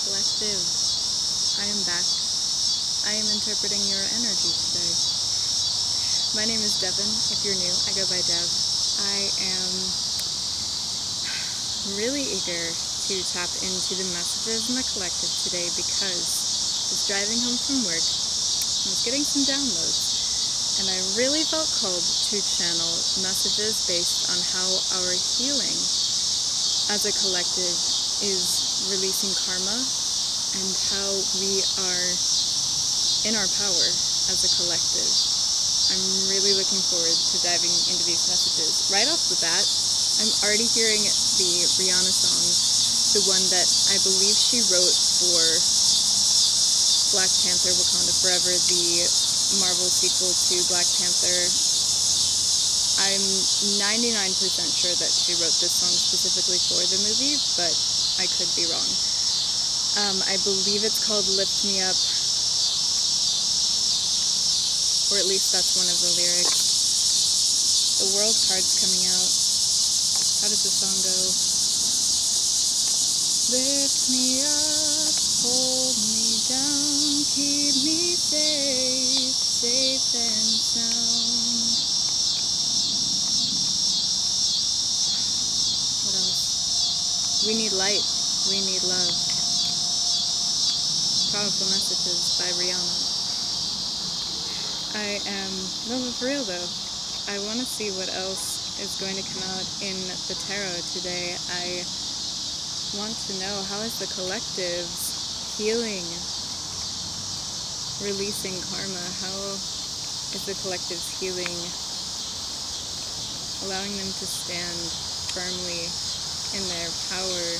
Collective, I am back. I am interpreting your energy today. My name is Devin. If you're new, I go by Dev. I am really eager to tap into the messages in the collective today because I was driving home from work and I was getting some downloads, and I really felt called to channel messages based on how our healing as a collective is releasing karma and how we are in our power as a collective. I'm really looking forward to diving into these messages. Right off the bat, I'm already hearing the Rihanna song, the one that I believe she wrote for Black Panther Wakanda Forever, the Marvel sequel to Black Panther. I'm 99% sure that she wrote this song specifically for the movie, but I could be wrong. I believe it's called Lift Me Up, or at least that's one of the lyrics. The world card's coming out. How does the song go? Lift me up, hold me down, keep me safe, safe and sound. What else? We need light, we need love. Powerful messages by Rihanna. No, but for real though, I want to see what else is going to come out in the tarot today. I want to know, how is the collective's healing, releasing karma? How is the collective's healing allowing them to stand firmly in their power?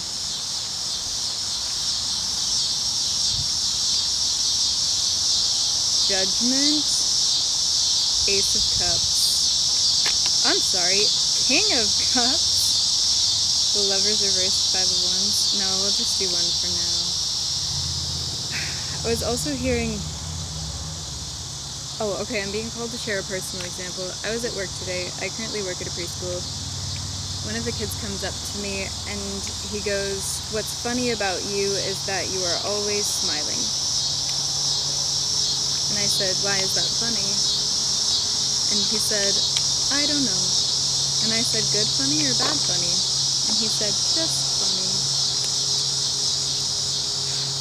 Judgment, Ace of Cups. I'm sorry, King of Cups. The Lovers reversed, Five of Wands. No, we'll just do one for now. I was also hearing... Oh, okay, I'm being called to share a personal example. I was at work today. I currently work at a preschool. One of the kids comes up to me and he goes, "What's funny about you is that you are always smiling." And I said, "Why is that funny?" And he said, "I don't know." And I said, "Good funny or bad funny?" And he said, "Just funny."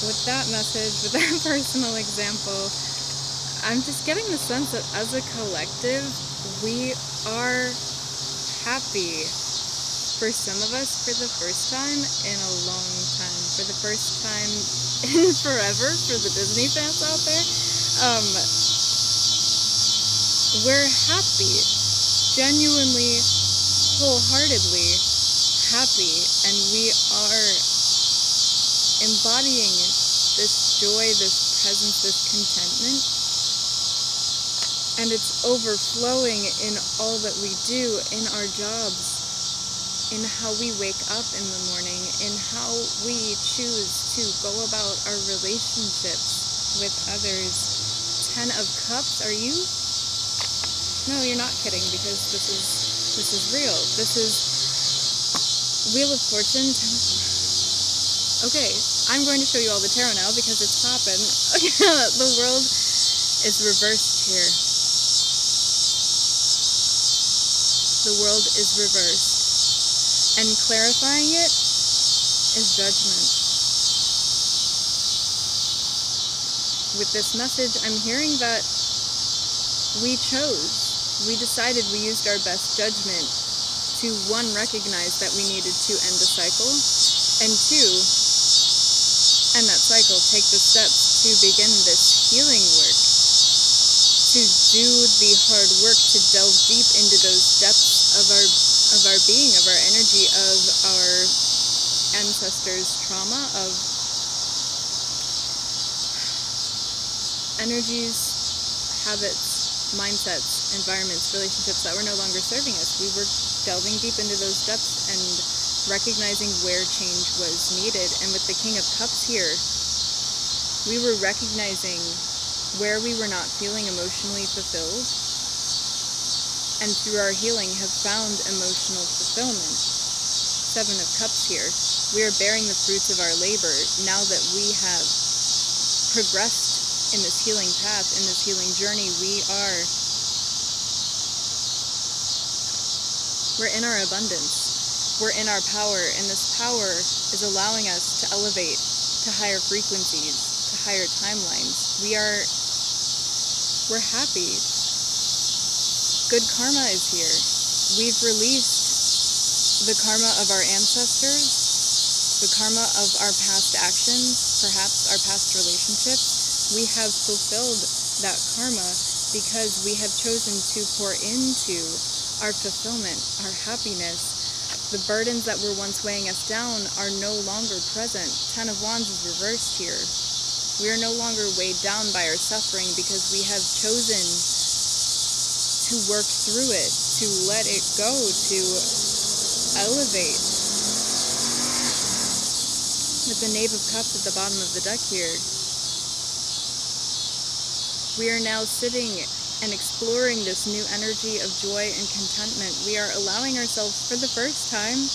With that message, with that personal example, I'm just getting the sense that as a collective, we are happy. For some of us, for the first time in a long time. For the first time in forever, for the Disney fans out there. We're happy, genuinely, wholeheartedly happy, and we are embodying this joy, this presence, this contentment, and it's overflowing in all that we do, in our jobs, in how we wake up in the morning, in how we choose to go about our relationships with others. 10 of Cups, are you? No, you're not kidding, because this is real. This is Wheel of Fortune. Okay, I'm going to show you all the tarot now because it's popping. The world is reversed here. The world is reversed. And clarifying it is judgment. With this message, I'm hearing that we decided, we used our best judgment to, one, recognize that we needed to end the cycle, and two, end that cycle, take the steps to begin this healing work, to do the hard work, to delve deep into those depths of our being, of our energy, of our ancestors' trauma, of energies, habits, mindsets, environments, relationships that were no longer serving us. We were delving deep into those depths and recognizing where change was needed. And with the King of Cups here, we were recognizing where we were not feeling emotionally fulfilled, and through our healing have found emotional fulfillment. 7 of Cups here. We are bearing the fruits of our labor now that we have progressed in this healing path, in this healing journey. We're in our abundance. We're in our power, and this power is allowing us to elevate to higher frequencies, to higher timelines. We're happy. Good karma is here. We've released the karma of our ancestors, the karma of our past actions, perhaps our past relationships. We have fulfilled that karma because we have chosen to pour into our fulfillment, our happiness. The burdens that were once weighing us down are no longer present. 10 of Wands is reversed here. We are no longer weighed down by our suffering because we have chosen to work through it, to let it go, to elevate. With the Knave of Cups at the bottom of the deck here, we are now sitting and exploring this new energy of joy and contentment. We are allowing ourselves for the first time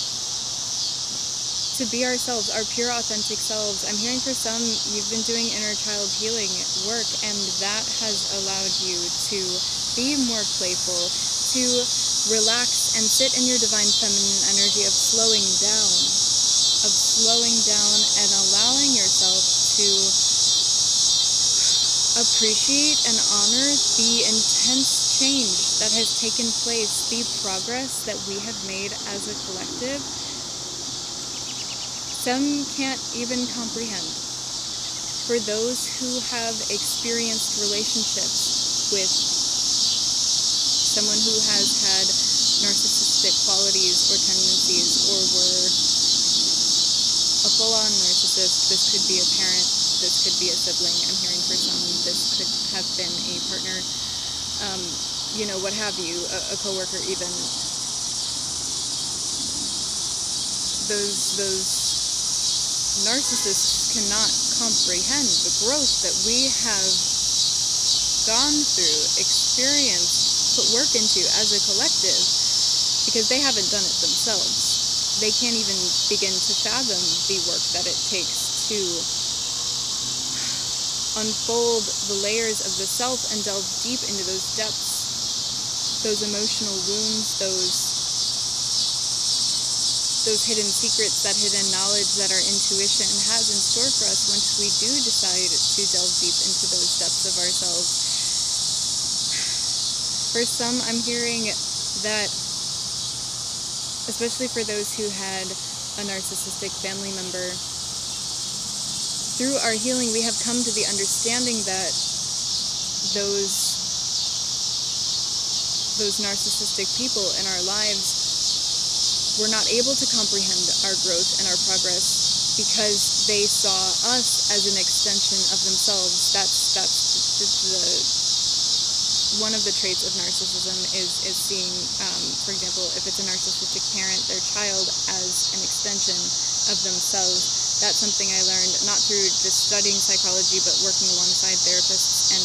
to be ourselves, our pure authentic selves. I'm hearing for some, you've been doing inner child healing work, and that has allowed you to be more playful, to relax and sit in your divine feminine energy of slowing down and allowing yourself to appreciate and honor the intense change that has taken place, the progress that we have made as a collective. Some can't even comprehend. For those who have experienced relationships with someone who has had narcissistic qualities or tendencies, or were a full-on narcissist, this could be a parent, this could be a sibling, I'm hearing for some, this could have been a partner, what have you, a coworker even. Those narcissists cannot comprehend the growth that we have gone through, experienced, put work into as a collective, because they haven't done it themselves. They can't even begin to fathom the work that it takes to unfold the layers of the self and delve deep into those depths, those emotional wounds, those hidden secrets, that hidden knowledge that our intuition has in store for us once we do decide to delve deep into those depths of ourselves. For some, I'm hearing that, especially for those who had a narcissistic family member, through our healing, we have come to the understanding that those narcissistic people in our lives were not able to comprehend our growth and our progress because they saw us as an extension of themselves. That's one of the traits of narcissism is seeing, for example, if it's a narcissistic parent, their child as an extension of themselves. That's something I learned not through just studying psychology, but working alongside therapists and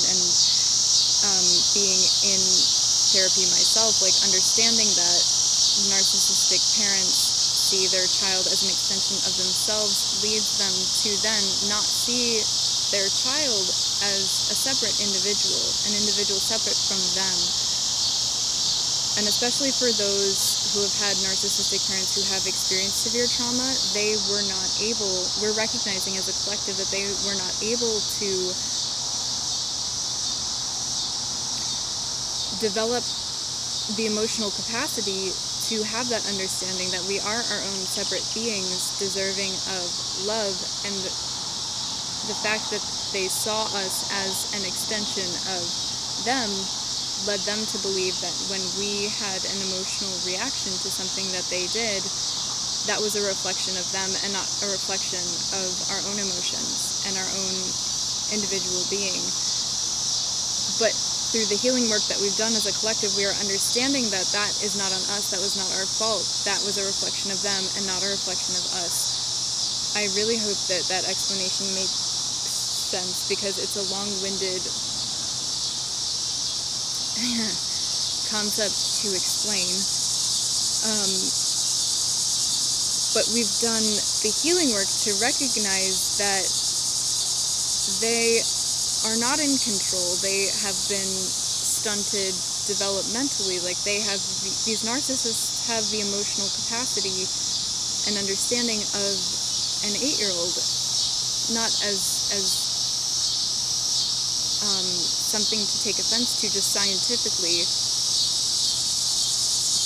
being in therapy myself, like understanding that narcissistic parents see their child as an extension of themselves leads them to then not see their child as a separate individual, an individual separate from them. And especially for those who have had narcissistic parents who have experienced severe trauma, we're recognizing as a collective that they were not able to develop the emotional capacity to have that understanding that we are our own separate beings deserving of love, and the fact that they saw us as an extension of them led them to believe that when we had an emotional reaction to something that they did, that was a reflection of them and not a reflection of our own emotions and our own individual being. But through the healing work that we've done as a collective, we are understanding that that is not on us, that was not our fault, that was a reflection of them and not a reflection of us. I really hope that that explanation makes sense, because it's a long-winded concept to explain. but we've done the healing work to recognize that they are not in control. They have been stunted developmentally. Like, these narcissists have the emotional capacity and understanding of an 8-year-old, not as something to take offense to, just scientifically.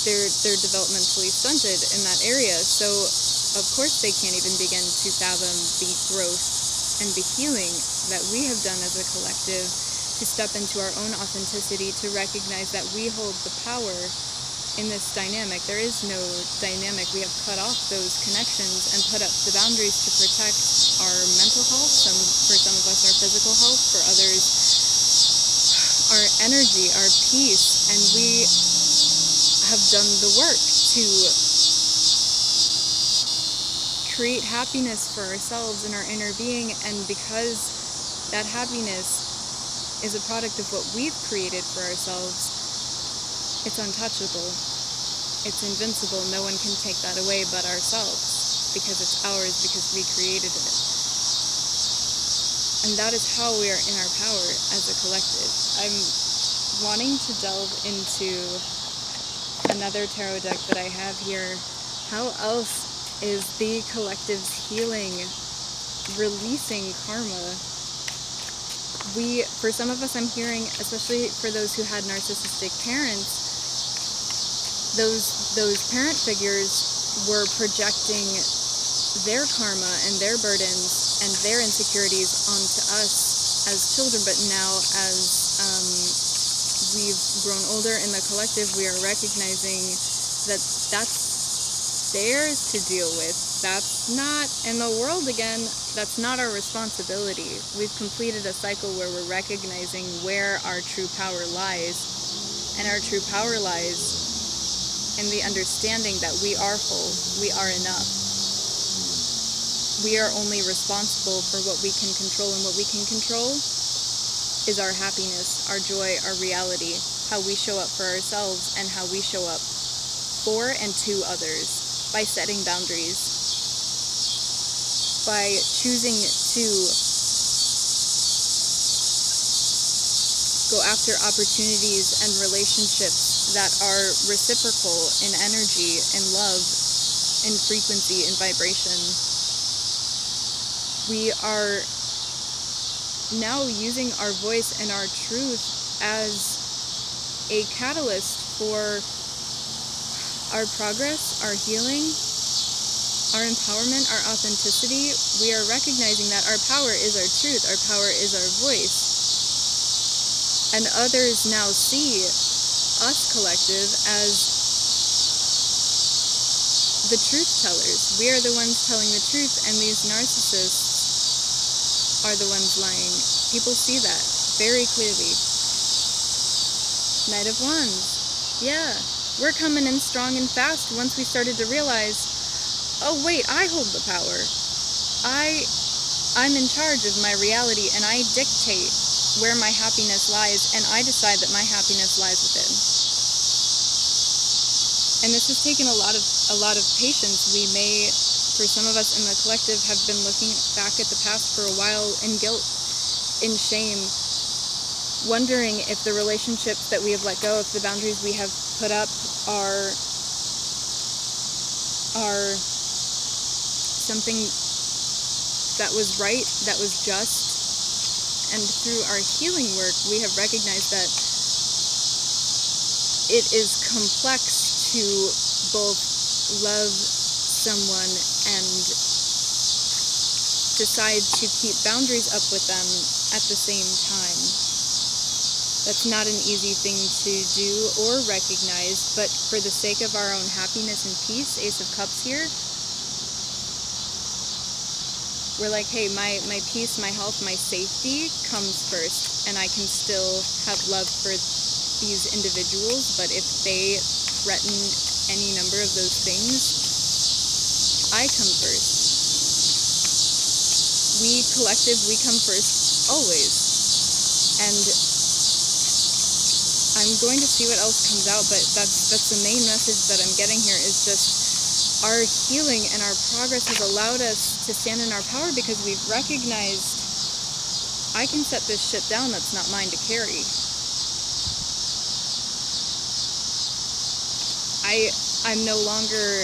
They're developmentally stunted in that area, so of course they can't even begin to fathom the growth and the healing that we have done as a collective to step into our own authenticity, to recognize that we hold the power in this dynamic. There is no dynamic. We have cut off those connections and put up the boundaries to protect our mental health. For some of us, our physical health. For others, our energy, our peace. And we have done the work to create happiness for ourselves in our inner being. And because that happiness is a product of what we've created for ourselves, it's untouchable. It's invincible. No one can take that away but ourselves, because it's ours, because we created it. And that is how we are in our power as a collective. I'm wanting to delve into another tarot deck that I have here. How else is the collective's healing releasing karma? For some of us, I'm hearing, especially for those who had narcissistic parents, those parent figures were projecting their karma and their burdens and their insecurities onto us as children. But now, as we've grown older in the collective, we are recognizing that that's theirs to deal with. That's not, in the world again, that's not our responsibility. We've completed a cycle where we're recognizing where our true power lies, and our true power lies in the understanding that we are whole, we are enough. We are only responsible for what we can control, and what we can control is our happiness, our joy, our reality, how we show up for ourselves and how we show up for and to others, by setting boundaries, by choosing to go after opportunities and relationships that are reciprocal in energy, in love, in frequency, in vibration. We are now using our voice and our truth as a catalyst for our progress, our healing, our empowerment, our authenticity. We are recognizing that our power is our truth, our power is our voice. And others now see us collective as the truth tellers. We are the ones telling the truth, and these narcissists are the ones lying. People see that very clearly. Knight of Wands. Yeah, we're coming in strong and fast once we started to realize, oh wait, I hold the power. I'm in charge of my reality, and I dictate where my happiness lies, and I decide that my happiness lies within. And this has taken a lot of patience. We may, for some of us in the collective, have been looking back at the past for a while in guilt, in shame, wondering if the relationships that we have let go, if the boundaries we have put up are something that was right, that was just. And through our healing work, we have recognized that it is complex to both love someone and decide to keep boundaries up with them at the same time. That's not an easy thing to do or recognize, but for the sake of our own happiness and peace, Ace of Cups here, we're like, hey, my peace, my health, my safety comes first, and I can still have love for these individuals, but if they threaten any number of those things, I come first. We collective, we come first, always. And I'm going to see what else comes out, but that's the main message that I'm getting here, is just our healing and our progress has allowed us to stand in our power because we've recognized, I can set this shit down that's not mine to carry. I'm no longer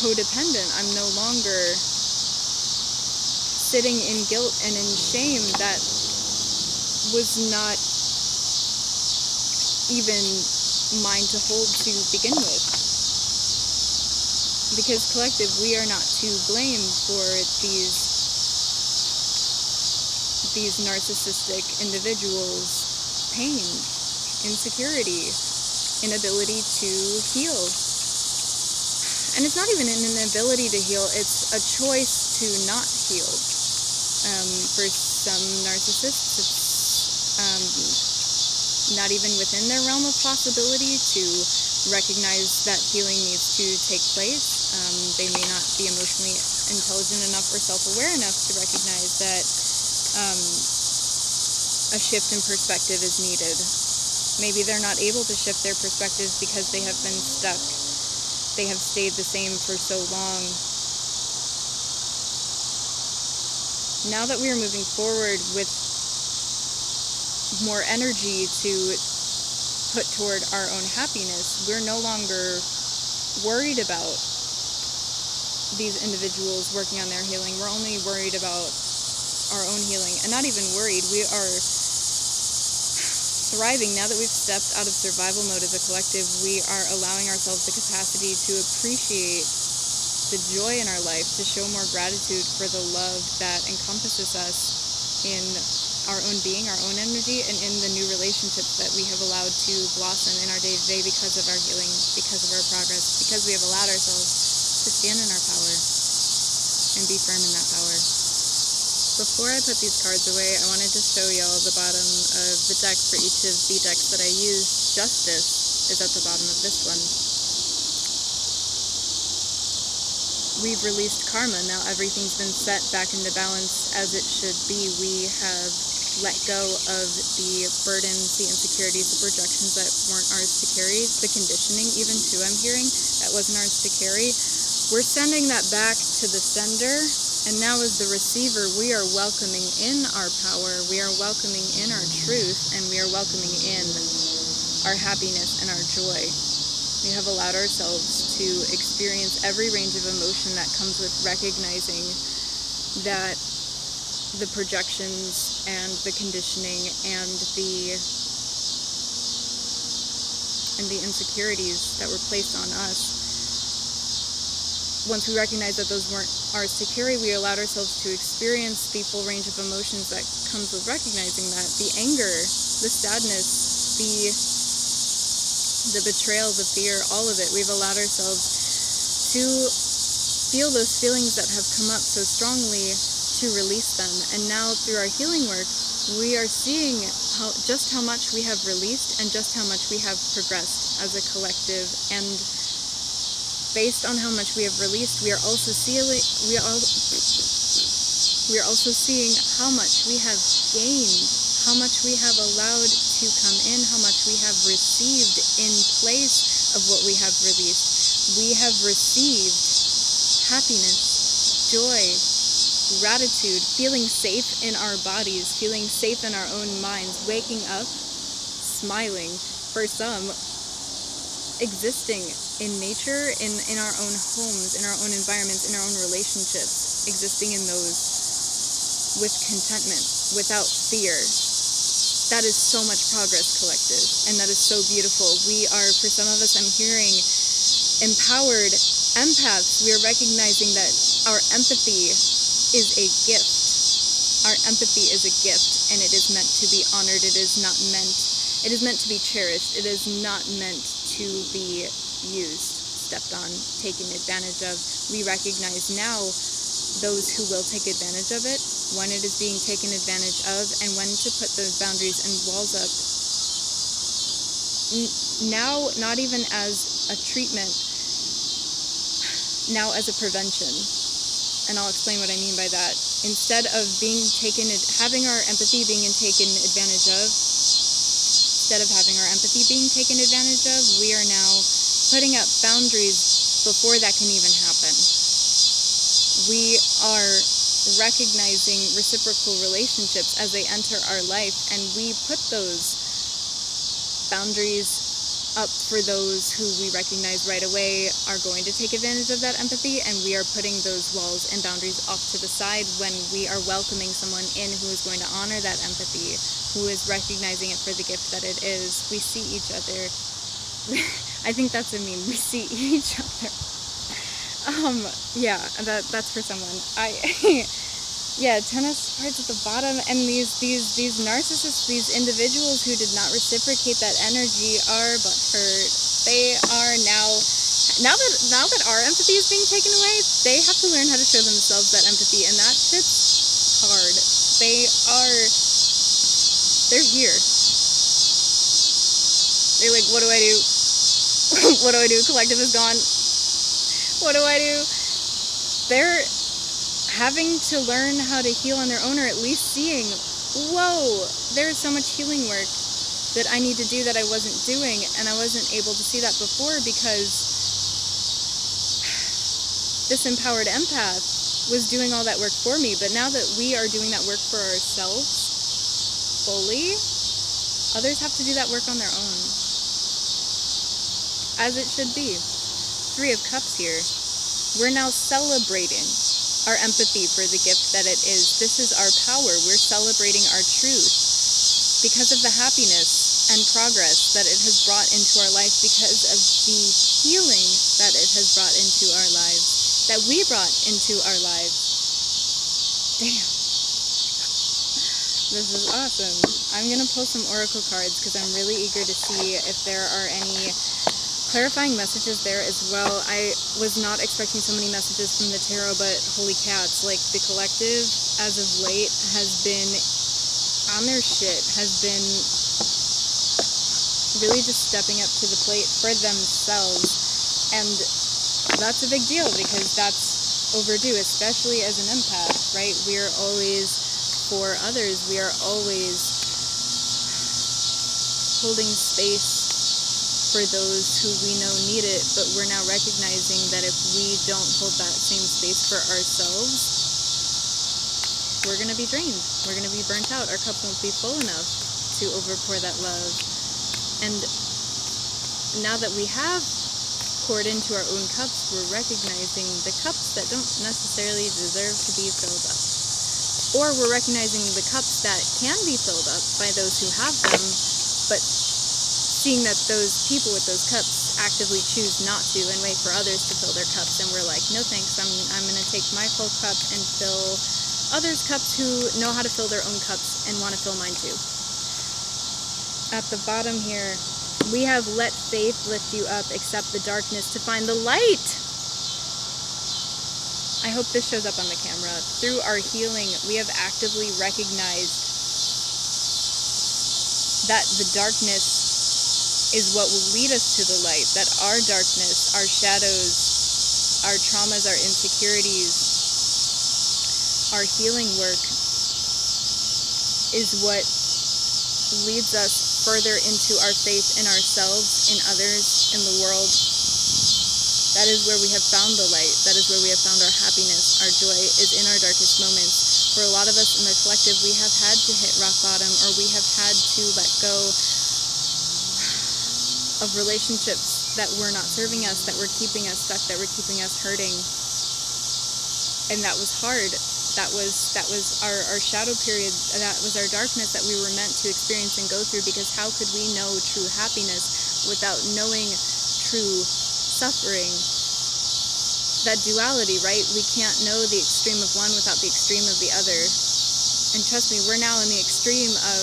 codependent. I'm no longer sitting in guilt and in shame that was not even mine to hold to begin with. Because collective, we are not to blame for these narcissistic individuals' pain, insecurity, inability to heal. And it's not even an inability to heal, it's a choice to not heal. For some narcissists, it's not even within their realm of possibility to recognize that healing needs to take place. They may not be emotionally intelligent enough or self-aware enough to recognize that a shift in perspective is needed. Maybe they're not able to shift their perspective because they have been stuck. They have stayed the same for so long. Now that we are moving forward with more energy to put toward our own happiness, we're no longer worried about these individuals working on their healing. We're only worried about our own healing. And not even worried, we are thriving. Now that we've stepped out of survival mode as a collective, we are allowing ourselves the capacity to appreciate the joy in our life, to show more gratitude for the love that encompasses us in our own being, our own energy, and in the new relationships that we have allowed to blossom in our day-to-day because of our healing, because of our progress, because we have allowed ourselves to stand in our power and be firm in that power. Before I put these cards away, I wanted to show y'all the bottom of the deck for each of the decks that I used. Justice is at the bottom of this one. We've released karma. Now everything's been set back into balance as it should be. We have let go of the burdens, the insecurities, the projections that weren't ours to carry, the conditioning even too I'm hearing that wasn't ours to carry. We're sending that back to the sender. And now as the receiver, we are welcoming in our power, we are welcoming in our truth, and we are welcoming in our happiness and our joy. We have allowed ourselves to experience every range of emotion that comes with recognizing that the projections and the conditioning and the insecurities that were placed on us, once we recognized that those weren't ours to carry, we allowed ourselves to experience the full range of emotions that comes with recognizing that. The anger, the sadness, the betrayal, the fear, all of it. We've allowed ourselves to feel those feelings that have come up so strongly, to release them. And now through our healing work, we are seeing just how much we have released and just how much we have progressed as a collective. And based on how much we have released, we are also seeing how much we have gained, how much we have allowed to come in, how much we have received in place of what we have released. We have received happiness, joy, gratitude, feeling safe in our bodies, feeling safe in our own minds, waking up, smiling, for some, existing in nature, in our own homes, in our own environments, in our own relationships, existing in those with contentment, without fear. That is so much progress, collective, and that is so beautiful. We are, for some of us, I'm hearing empowered empaths. We are recognizing that our empathy is a gift. Our empathy is a gift, and it is meant to be honored. It is meant to be cherished. It is not meant to be used, stepped on, taken advantage of. We recognize now those who will take advantage of it, when it is being taken advantage of, and when to put those boundaries and walls up. Now, not even as a treatment, now as a prevention. And I'll explain what I mean by that. Instead of having our empathy being taken advantage of, instead of having our empathy being taken advantage of, we are now putting up boundaries before that can even happen. We are recognizing reciprocal relationships as they enter our life, and we put those boundaries up for those who we recognize right away are going to take advantage of that empathy, and we are putting those walls and boundaries off to the side when we are welcoming someone in who is going to honor that empathy, who is recognizing it for the gift that it is. We see each other. I think that's a meme. We see each other. Yeah, that's for someone. Yeah, tennis cards at the bottom, and these narcissists, these individuals who did not reciprocate that energy are butthurt. They are now that our empathy is being taken away, they have to learn how to show themselves that empathy, and that shit's hard. They're here. They're like, what do I do? What do I do? Collective is gone. What do I do? They're having to learn how to heal on their own, or at least seeing, whoa, there's so much healing work that I need to do that I wasn't doing, and I wasn't able to see that before because this empowered empath was doing all that work for me. But now that we are doing that work for ourselves fully, others have to do that work on their own. As it should be. 3 of Cups here. We're now celebrating our empathy for the gift that it is. This is our power. We're celebrating our truth because of the happiness and progress that it has brought into our life, because of the healing that it has brought into our lives, that we brought into our lives. Damn. This is awesome. I'm going to pull some oracle cards because I'm really eager to see if there are any clarifying messages there as well. I was not expecting so many messages from the tarot, but holy cats, like the collective as of late has been on their shit, has been really just stepping up to the plate for themselves, and that's a big deal because that's overdue, especially as an empath, right? We are always for others. We are always holding space for those who we know need it, but we're now recognizing that if we don't hold that same space for ourselves, we're going to be drained. We're going to be burnt out. Our cup won't be full enough to overpour that love. And now that we have poured into our own cups, we're recognizing the cups that don't necessarily deserve to be filled up. Or we're recognizing the cups that can be filled up by those who have them, but seeing that those people with those cups actively choose not to and wait for others to fill their cups, and we're like, no thanks, I'm going to take my full cup and fill others' cups who know how to fill their own cups and want to fill mine too. At the bottom here, we have let faith lift you up, accept the darkness to find the light. I hope this shows up on the camera. Through our healing, we have actively recognized that the darkness is what will lead us to the light, that our darkness, our shadows, our traumas, our insecurities, our healing work is what leads us further into our faith in ourselves, in others, in the world. That is where we have found the light. That is where we have found our happiness. Our joy is in our darkest moments. For a lot of us in the collective, we have had to hit rock bottom, or we have had to let go of relationships that were not serving us, that were keeping us stuck, that were keeping us hurting. And that was hard. That was our shadow period. That was our darkness that we were meant to experience and go through, because how could we know true happiness without knowing true suffering? That duality, right? We can't know the extreme of one without the extreme of the other. And trust me, we're now in the extreme of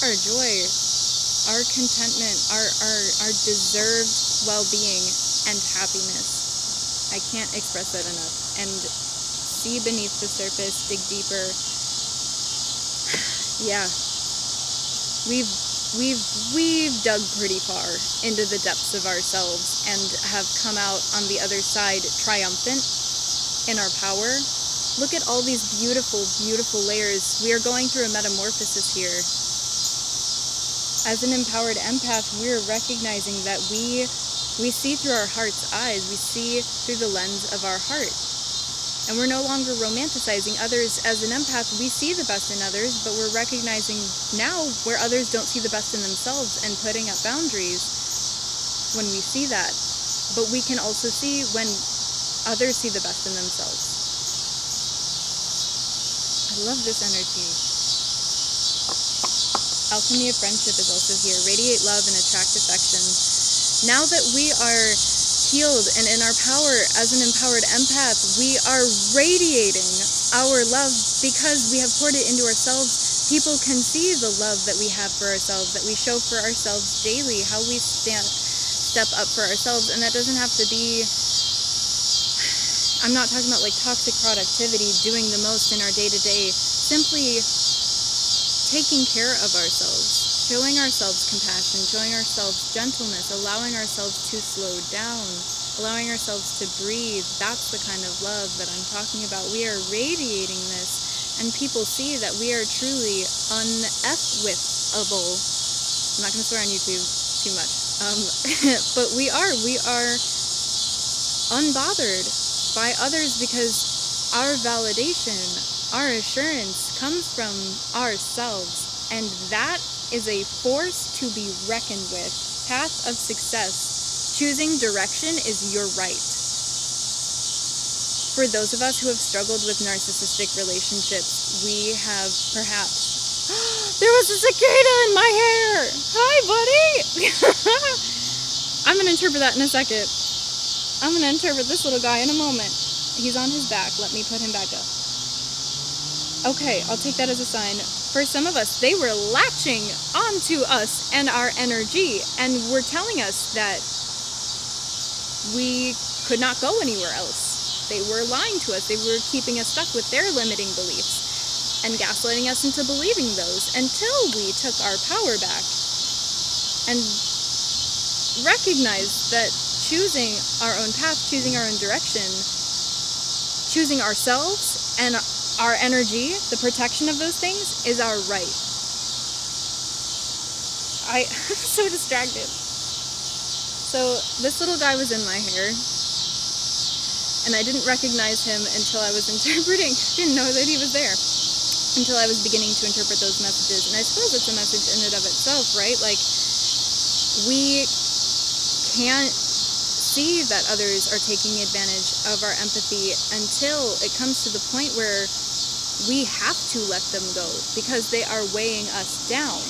our joy, our contentment, our deserved well-being and happiness. I can't express that enough. And see beneath the surface, dig deeper. Yeah, we've dug pretty far into the depths of ourselves and have come out on the other side triumphant in our power. Look at all these beautiful, beautiful layers. We are going through a metamorphosis here. As an empowered empath, we're recognizing that we We see through our heart's eyes. We see through the lens of our heart. And we're no longer romanticizing others. As an empath, we see the best in others, but we're recognizing now where others don't see the best in themselves and putting up boundaries when we see that. But we can also see when others see the best in themselves. I love this energy. Alchemy of friendship is also here. Radiate love and attract affection. Now that we are healed and in our power as an empowered empath, we are radiating our love because we have poured it into ourselves. People can see the love that we have for ourselves, that we show for ourselves daily, how we step up for ourselves. And that doesn't have to be, I'm not talking about like toxic productivity, doing the most in our day-to-day, simply taking care of ourselves, showing ourselves compassion, showing ourselves gentleness, allowing ourselves to slow down, allowing ourselves to breathe. That's the kind of love that I'm talking about. We are radiating this, and people see that we are truly un-F-withable. I'm not going to swear on YouTube too much, but we are unbothered by others because our validation, our assurance comes from ourselves, and that is a force to be reckoned with. Path of success. Choosing direction is your right. For those of us who have struggled with narcissistic relationships, we have perhaps... There was a cicada in my hair! Hi, buddy! I'm going to interpret that in a second. I'm going to interpret this little guy in a moment. He's on his back. Let me put him back up. Okay, I'll take that as a sign. For some of us, they were latching onto us and our energy, and were telling us that we could not go anywhere else. They were lying to us. They were keeping us stuck with their limiting beliefs and gaslighting us into believing those until we took our power back and recognized that choosing our own path, choosing our own direction, choosing ourselves and our energy, the protection of those things, is our right. I'm so distracted. So this little guy was in my hair, and I didn't recognize him until I was interpreting. Didn't know that he was there until I was beginning to interpret those messages. And I suppose it's a message in and of itself, right? Like, we can't see that others are taking advantage of our empathy until it comes to the point where we have to let them go because they are weighing us down.